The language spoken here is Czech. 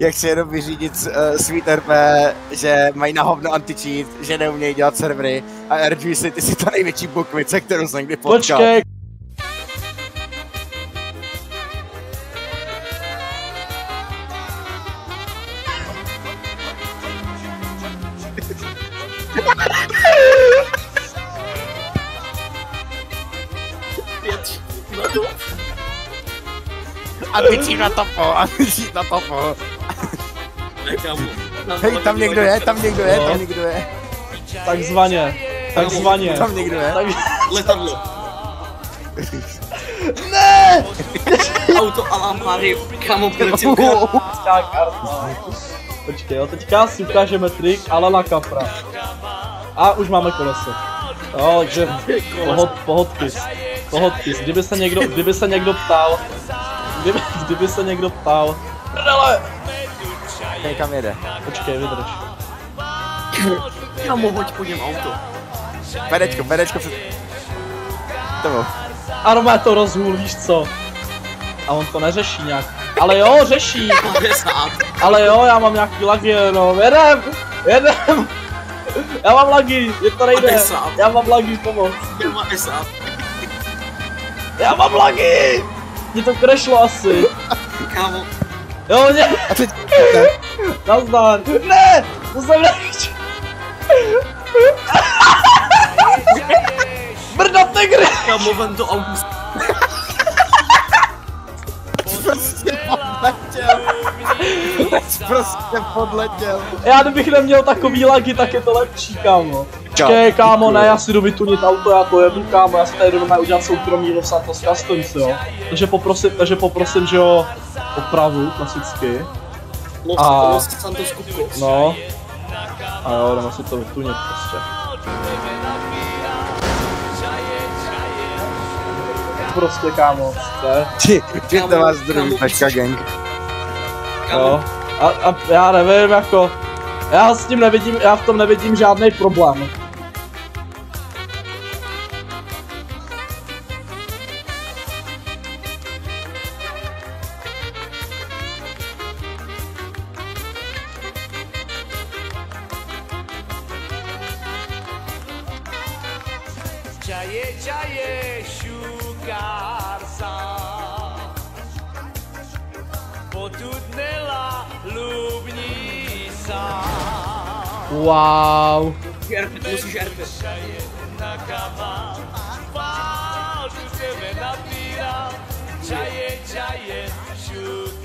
jak si jenom vyřídit svý RP, že mají na hovno anti-cheat, že neumějí dělat servery a RG City si ta největší bukvice, kterou jsem kdy potkal. Počkej. Anti-cheat na topo, anti-cheat na topo. Hej, tam někdo je, tam někdo je, tam někdo je. Takzvaně. Tam někdo je. Letadlo. Ne! Auto a lampáry, kamo, Počkej, jo, teďka si ukážeme trik, ale na kapra. A už máme koleso. Jo, takže pohodpis. Kdyby se někdo ptal. Prdele! Hej, kam jede? Počkej, vydrž. Kamo, hoď po něm auto. Pedečko před... Tebou. Armé to rozhůl, víš co? A on to neřeší nějak. Ale jo, řeší. 50. Ale jo, já mám nějaký lagy, no. Jedem. Já mám lagy, je to nejde. 50. Já mám lagy, pomoc. 50. Já mám lagy. Mě to crashlo asi. Kámo. Jo, ne. A teď... Nazdar. Ne, to jsem nechtěl. Brda tygry. Kámo, ven do autu. Prostě podletěl. Já kdybych neměl takový lagy, tak je to lepší, kámo. Počkej, kámo, ne, já si jdu vytunit auto, já to jedu, kámo, já si tady jdu udělat soukromý Los Santos Customs, jo. Takže poprosím, že jo, opravu, klasicky. Los Santos Kupko. No. A jo, jdeme si to vytunit prostě. Prostě, kámo, Ty to vás druhý Peška gang. Jo. A já nevím, jako... Já v tom nevidím žádný problém. Jaye šukár sám, potudnela lubní sám. Wow. Musíš RP. Válku tebe napírám, jaye šukár